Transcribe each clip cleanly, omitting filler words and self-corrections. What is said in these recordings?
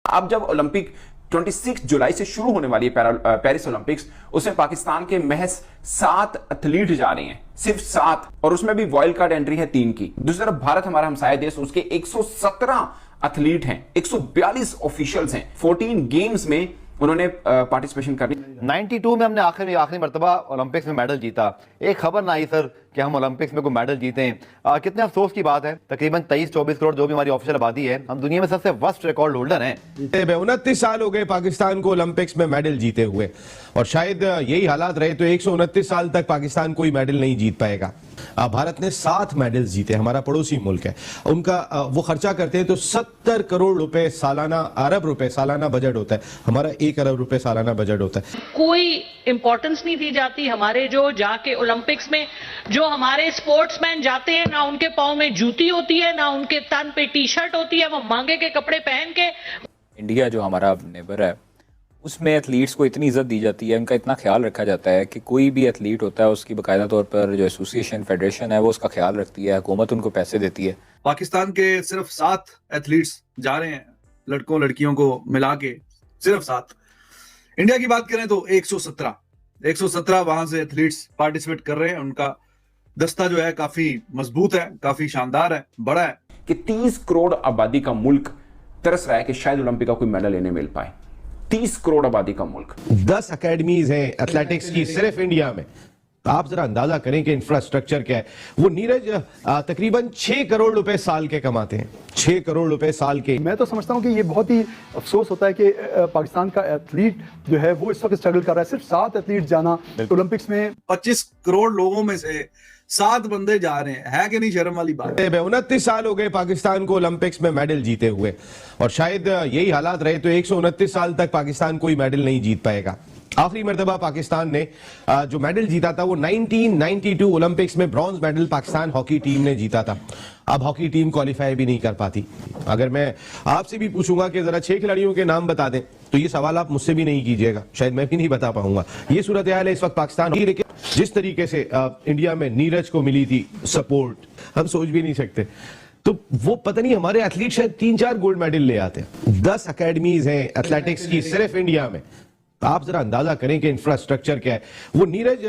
अब जब ओलंपिक 26 जुलाई से शुरू होने वाली है पेरिस ओलंपिक्स, उसमें पाकिस्तान के महज 7 एथलीट जा रहे हैं, सिर्फ 7, और उसमें भी वाइल्ड कार्ड एंट्री है 3 की। दूसरी तरफ भारत हमारा हमसाया देश, उसके 117 एथलीट हैं, 142 ऑफिशियल्स हैं, 14 गेम्स में उन्होंने पार्टिसिपेशन करनी। 92 में हमने आखिरी मर्तबा ओलंपिक्स में मेडल जीता। एक खबर ना आई सर कि हम ओलंपिक्स में कोई मेडल जीते हैं। कितने अफसोस की बात है, तकरीबन 23-24 करोड़ जो भी हमारी ऑफिशियल आबादी है, हम दुनिया में सबसे वर्स्ट रिकॉर्ड होल्डर हैं। 29 साल हो गए पाकिस्तान को ओलंपिक्स में मेडल जीते हुए, और शायद यही हालात रहे तो 129 साल तक पाकिस्तान कोई मेडल नहीं जीत पाएगा। भारत ने 7 मेडल्स जीते, हमारा पड़ोसी मुल्क है, उनका वो खर्चा करते हैं तो 70 करोड़ रुपए सालाना, अरब रुपए सालाना बजट होता है, हमारा 1 अरब रुपए सालाना बजट होता है। कोई इंपॉर्टेंस नहीं दी जाती हमारे जो जाके ओलंपिक्स में जो हमारे स्पोर्ट्समैन जाते हैं, ना उनके पाँव में जूती होती है, ना उनके तन पे टी शर्ट होती है, वो मांगे के कपड़े पहन के। इंडिया जो हमारा नेबर है उसमें एथलीट्स को इतनी इज्जत दी जाती है, उनका इतना ख्याल रखा जाता है कि कोई भी एथलीट होता है उसकी बाकायदा तौर पर जो एसोसिएशन फेडरेशन है वो उसका ख्याल रखती है, हुकूमत उनको पैसे देती है। पाकिस्तान के सिर्फ 7 एथलीट्स जा रहे हैं, लड़कों लड़कियों को मिला के सिर्फ 7। इंडिया की बात करें तो 117 वहां से एथलीट्स पार्टिसिपेट कर रहे हैं। उनका दस्ता जो है काफी मजबूत है, काफी शानदार है, बड़ा है। कि 30 करोड़ आबादी का मुल्क तरस रहा है कि शायद ओलंपिक का कोई मेडल इन्हें मिल पाए। 30 करोड़ आबादी का मुल्क, 10 अकेडमीज हैं एथलेटिक्स की सिर्फ इंडिया में। आप जरा अंदाजा करें कि इंफ्रास्ट्रक्चर क्या है। वो नीरज तकरीबन 6 करोड़ रुपए साल के कमाते हैं, 6 करोड़ रुपए साल के। मैं तो समझता हूं कि ये बहुत ही अफसोस होता है कि पाकिस्तान का एथलीट जो है वो इस वक्त स्ट्रगल कर रहा है। सिर्फ 7 एथलीट जाना ओलंपिक्स में, 25 करोड़ लोगों में से 7 बंदे जा रहे हैं, है कि नहीं शर्म वाली बात। 29 साल हो गए पाकिस्तान को ओलंपिक्स में मेडल जीते हुए, और शायद यही हालात रहे तो 129 साल तक पाकिस्तान कोई मेडल नहीं जीत पाएगा। आखिरी मर्तबा पाकिस्तान ने जो मेडल जीता था वो 1992 ओलंपिक्स में bronze medal Pakistan hockey team ने जीता था। अब हॉकी टीम क्वालिफाई भी नहीं कर पाती। अगर मैं आपसे भी पूछूंगा कि जरा 6 खिलाड़ियों के नाम बता दें तो ये सवाल आप मुझसे भी नहीं कीजिएगा, शायद मैं भी नहीं बता पाऊंगा। ये सूरत हाल है इस वक्त पाकिस्तान की। लेकिन जिस तरीके से इंडिया में नीरज को मिली थी सपोर्ट, हम सोच भी नहीं सकते। तो वो पता नहीं हमारे एथलीट शायद 3-4 गोल्ड मेडल ले आते हैं। 10 अकेडमीज हैं एथलेटिक्स की सिर्फ इंडिया में। आप जरा अंदाजा करें कि इंफ्रास्ट्रक्चर क्या है। वो नीरज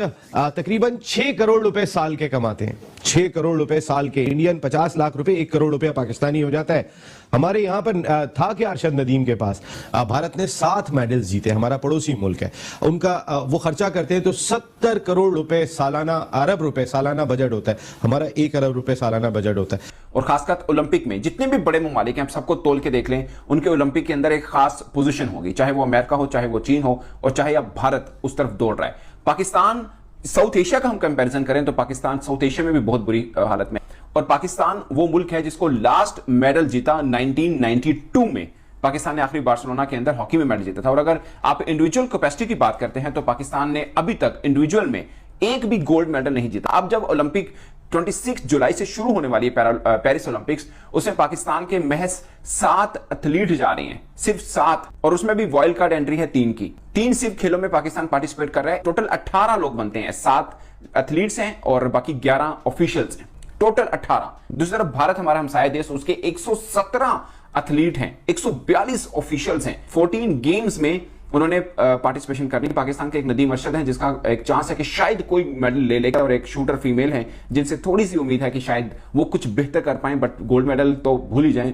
तकरीबन 6 करोड़ रुपए साल के कमाते हैं, 6 करोड़ रुपए साल के। इंडियन 50 लाख रुपए, 1 करोड़ रुपया पाकिस्तानी हो जाता है। हमारे यहाँ पर था कि अरशद नदीम के पास, भारत ने 7 मेडल्स जीते, हमारा पड़ोसी मुल्क है, उनका वो खर्चा करते हैं तो 70 करोड़ रुपए सालाना, अरब रुपए सालाना बजट होता है, हमारा 1 अरब रुपए सालाना बजट होता है। और खासकर ओलंपिक में जितने भी बड़े ममालिक हैं, आप सबको तोल के देख लें, उनके ओलंपिक के अंदर एक खास पोजीशन होगी, चाहे वो अमेरिका हो, चाहे वो चीन हो, और चाहे अब भारत उस तरफ दौड़ रहा है। पाकिस्तान, साउथ एशिया का हम कंपैरिजन करें तो पाकिस्तान साउथ एशिया में भी बहुत बुरी हालत में, और पाकिस्तान वो मुल्क है जिसको लास्ट मेडल जीता 1992 में। पाकिस्तान ने आखिरी बार्सिलोना के अंदर हॉकी में मेडल जीता था। और अगर आप इंडिविजुअल कैपेसिटी की बात करते हैं तो पाकिस्तान ने अभी तक इंडिविजुअल में एक भी गोल्ड मेडल नहीं जीता। अब जब ओलंपिक 26 जुलाई से शुरू होने वाली है पेरिस ओलंपिक्स, उसमें पाकिस्तान के महज 7 एथलीट जा रहे हैं, सिर्फ 7, और उसमें भी वाइल्ड कार्ड एंट्री है 3 की। 3 सिर्फ खेलों में पाकिस्तान पार्टिसिपेट कर रहा है। टोटल 18 लोग बनते हैं, 7 एथलीट्स हैं और बाकी 11 ऑफिशियल्स हैं, टोटल 18। दूसरी तरफ भारत हमारा हमसाया देश, उसके 117 एथलीट हैं, 142 ऑफिशियल्स हैं, 14 गेम्स में उन्होंने पार्टिसिपेशन करनी। पाकिस्तान के एक नदीम अरशद हैं जिसका एक चांस है कि शायद कोई मेडल ले लेगा, और एक शूटर फीमेल है जिनसे थोड़ी सी उम्मीद है कि शायद वो कुछ बेहतर कर पाए, बट गोल्ड मेडल तो भूल ही जाएं,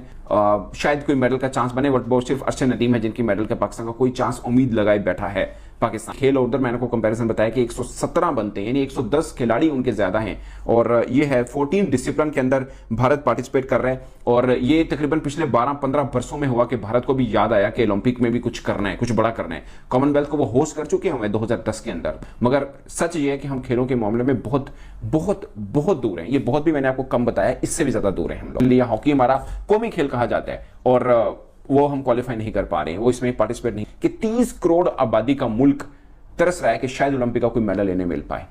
शायद कोई मेडल का चांस बने, बट वो सिर्फ अरशद नदीम है जिनकी मेडल का पाकिस्तान का कोई चांस उम्मीद लगाए बैठा है। पाकिस्तान खेल और उधर मैंने को कंपैरिजन बताया कि 117 बनते हैं, यानी 110 खिलाड़ी उनके ज्यादा हैं, और ये है 14 डिसिप्लिन के अंदर भारत पार्टिसिपेट कर रहा है। और ये तकरीबन पिछले 12-15 वर्षों में हुआ कि भारत को भी याद आया कि ओलंपिक में भी कुछ करना है, कुछ बड़ा करना है। कॉमनवेल्थ को वो होस्ट कर चुके हैं 2010 के अंदर, मगर सच ये है कि हम खेलों के मामले में बहुत बहुत बहुत दूर हैं। ये बहुत भी मैंने आपको कम बताया, इससे भी ज्यादा दूर है हम लोग। लिया हॉकी हमारा कौमी खेल कहा जाता है, और वो हम क्वालिफाई नहीं कर पा रहे हैं, वो इसमें पार्टिसिपेट नहीं। कि 30 करोड़ आबादी का मुल्क तरस रहा है कि शायद ओलंपिक का कोई मेडल इन्हें मिल पाए।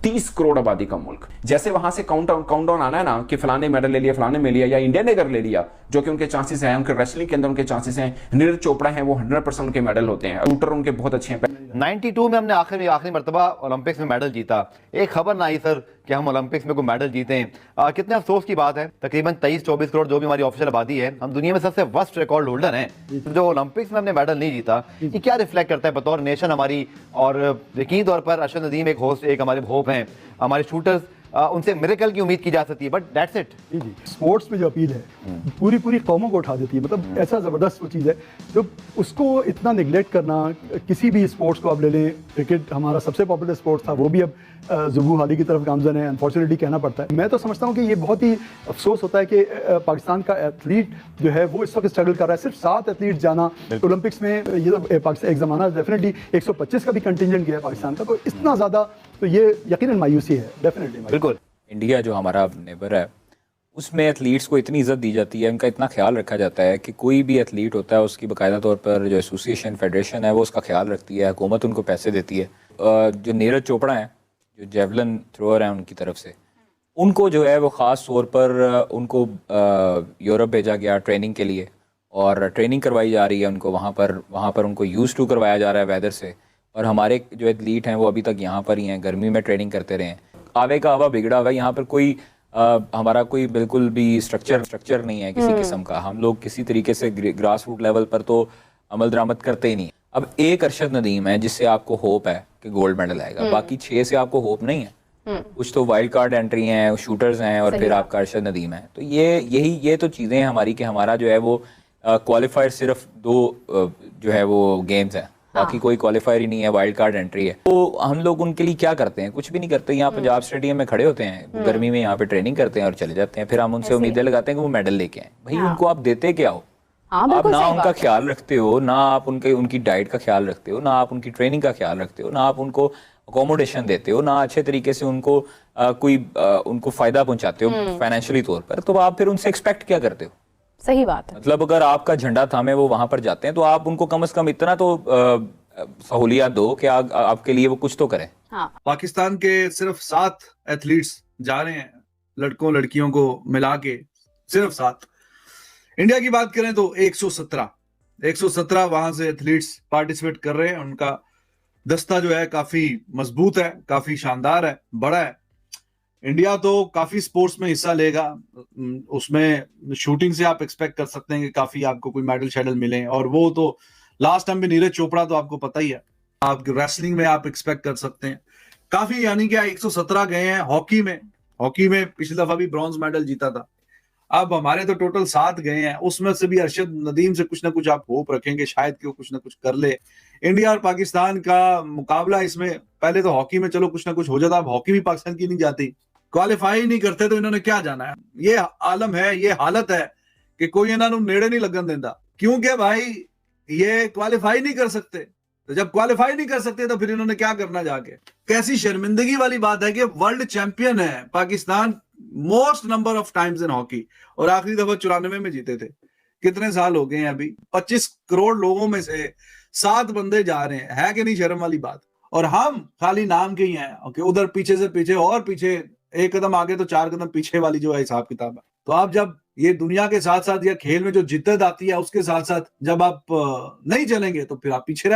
30 करोड़ आबादी का मुल्क, जैसे वहां से काउंटडाउन आना है ना कि फलाने मेडल ले लिया, फलाने में लिया, या इंडिया ने अगर ले लिया, जो कि उनके चांसेस हैं, उनके रेसलिंग के अंदर उनके चांसेस हैं। नीरज चोपड़ा हैं, वो 100% उनके मेडल होते हैं, शूटर उनके बहुत अच्छे हैं। 92 में हमने आखिरी मर्तबा ओलंपिक्स में मेडल जीता। एक खबर ना आई सर कि हम ओलंपिक्स में कोई मेडल जीते हैं। कितने अफसोस की बात है, तकरीबन 23-24 करोड़ जो भी हमारी ऑफिशियल आबादी है, हम दुनिया में सबसे वर्स्ट रिकॉर्ड होल्डर हैं। जो ओलंपिक्स में हमने मेडल नहीं जीता, ये क्या रिफ्लेक्ट करता है बतौर नेशन हमारी? और यकीनी तौर पर अरशद नदीम एक होस्ट, एक हमारे होप हैं, हमारे शूटर्स, उनसे मिरेकल की उम्मीद की जा सकती है, बट दैट्स इट। जी जी, स्पोर्ट्स में जो अपील है पूरी पूरी कौमों को उठा देती है। मतलब ऐसा ज़बरदस्त वो चीज़ है जो उसको इतना निगलेक्ट करना। किसी भी स्पोर्ट्स को आप ले लें, क्रिकेट हमारा सबसे पॉपुलर स्पोर्ट्स था, वो भी अब जुबू हाली की तरफ गामजन है, अनफॉर्चुनेटली कहना पड़ता है। मैं तो समझता हूँ कि ये बहुत ही अफसोस होता है कि पाकिस्तान का एथलीट जो है वो इस वक्त स्ट्रगल कर रहा है। सिर्फ 7 एथलीट जाना ओलंपिक्स में, ये तो पाकिस्तान एक ज़माना डेफिनेटली 125 का भी कंटिजेंट गया है पाकिस्तान का, तो इतना ज़्यादा तो ये यकीनन मायूसी है, डेफिनेटली। बिल्कुल। इंडिया जो हमारा नेबर है उसमें एथलीट्स को इतनी इज्जत दी जाती है, उनका इतना ख्याल रखा जाता है कि कोई भी एथलीट होता है उसकी बाकायदा तौर पर जो एसोसिएशन फेडरेशन है वो उसका ख्याल रखती है, हुकूमत उनको पैसे देती है। जो नीरज चोपड़ा हैं जो जेवलिन थ्रोअर हैं उनकी तरफ से, उनको जो है वो ख़ास तौर पर उनको यूरोप भेजा गया ट्रेनिंग के लिए, और ट्रेनिंग करवाई जा रही है उनको वहाँ पर उनको यूज़ टू करवाया जा रहा है वेदर से। और हमारे जो एथलीट हैं वो अभी तक यहाँ पर ही हैं, गर्मी में ट्रेनिंग करते रहे हैं। आवे का हवा बिगड़ा हुआ है, यहाँ पर कोई हमारा कोई बिल्कुल भी स्ट्रक्चर नहीं है किसी किस्म का। हम लोग किसी तरीके से ग्रास रूट लेवल पर तो अमल दरामद करते ही नहीं। अब एक अरशद नदीम है जिससे आपको होप है कि गोल्ड मेडल आएगा, बाकी 6 से आपको होप नहीं है। कुछ तो वाइल्ड कार्ड एंट्री हैं, शूटर्स हैं, और फिर आपका अरशद नदीम है। तो ये तो चीज़ें हैं हमारी कि हमारा जो है वो क्वालिफायर सिर्फ 2 जो है वो गेम्स हैं, बाकी कोई क्वालिफायर ही नहीं है, वाइल्ड कार्ड एंट्री है। तो हम लोग उनके लिए क्या करते हैं? कुछ भी नहीं करते। यहाँ पंजाब स्टेडियम में खड़े होते हैं गर्मी में, यहाँ पे ट्रेनिंग करते हैं और चले जाते हैं। फिर हम उनसे उम्मीदें लगाते हैं कि वो मेडल लेके आए। भाई उनको आप देते क्या हो? आप ना उनका ख्याल रखते हो, ना आप उनकी डाइट का ख्याल रखते हो, ना आप उनकी ट्रेनिंग का ख्याल रखते हो, ना आप उनको अकोमोडेशन देते हो, ना अच्छे तरीके से उनको उनको फायदा पहुंचाते हो फाइनेंशियली तौर पर। तो आप फिर उनसे एक्सपेक्ट क्या करते हो? सही बात है। मतलब अगर आपका झंडा थामे वो वहां पर जाते हैं तो आप उनको कम से कम इतना तो सहूलियत दो कि आपके लिए वो कुछ तो करें। हाँ। पाकिस्तान के सिर्फ 7 एथलीट्स जा रहे हैं, लड़कों लड़कियों को मिला के सिर्फ 7। इंडिया की बात करें तो 117 वहां से एथलीट्स पार्टिसिपेट कर रहे हैं। उनका दस्ता जो है काफी मजबूत है, काफी शानदार है, बड़ा है। इंडिया तो काफी स्पोर्ट्स में हिस्सा लेगा, उसमें शूटिंग से आप एक्सपेक्ट कर सकते हैं कि काफी आपको कोई मेडल शेडल मिले, और वो तो लास्ट टाइम भी नीरज चोपड़ा तो आपको पता ही है। आप रेसलिंग में आप एक्सपेक्ट कर सकते हैं काफी, यानी कि 117 गए हैं। हॉकी में पिछली दफा भी ब्रॉन्ज मेडल जीता था। अब हमारे तो टोटल 7 गए हैं, उसमें से भी अरशद नदीम से कुछ ना कुछ आप होप रखेंगे शायद कि वो कुछ ना कुछ कर ले। इंडिया और पाकिस्तान का मुकाबला इसमें, पहले तो हॉकी में चलो कुछ ना कुछ हो जाता, अब हॉकी भी पाकिस्तान की नहीं जाती, क्वालिफाई नहीं करते तो इन्होंने क्या जाना है। ये आलम है, ये हालत है कि कोई इन्होंने नेड़े नहीं लगन देता, क्योंकि भाई ये क्वालिफाई नहीं कर सकते। तो जब क्वालिफाई नहीं कर सकते तो फिर इन्होंने क्या करना जाके। कैसी शर्मिंदगी वाली बात है कि वर्ल्ड चैंपियन है Pakistan most number of times in hockey, और आखिरी दफा 94 में जीते थे। कितने साल हो गए हैं अभी? 25 करोड़ लोगों में से 7 बंदे जा रहे हैं, है कि नहीं शर्म वाली बात? और हम खाली नाम के ही हैं। ओके, उधर पीछे से पीछे, और पीछे 1 कदम आगे तो 4 कदम पीछे वाली जो है हिसाब किताब है। तो आप जब ये दुनिया के साथ साथ या खेल में जो जिद्दत आती है उसके साथ साथ जब आप नहीं चलेंगे तो फिर आप पीछे रह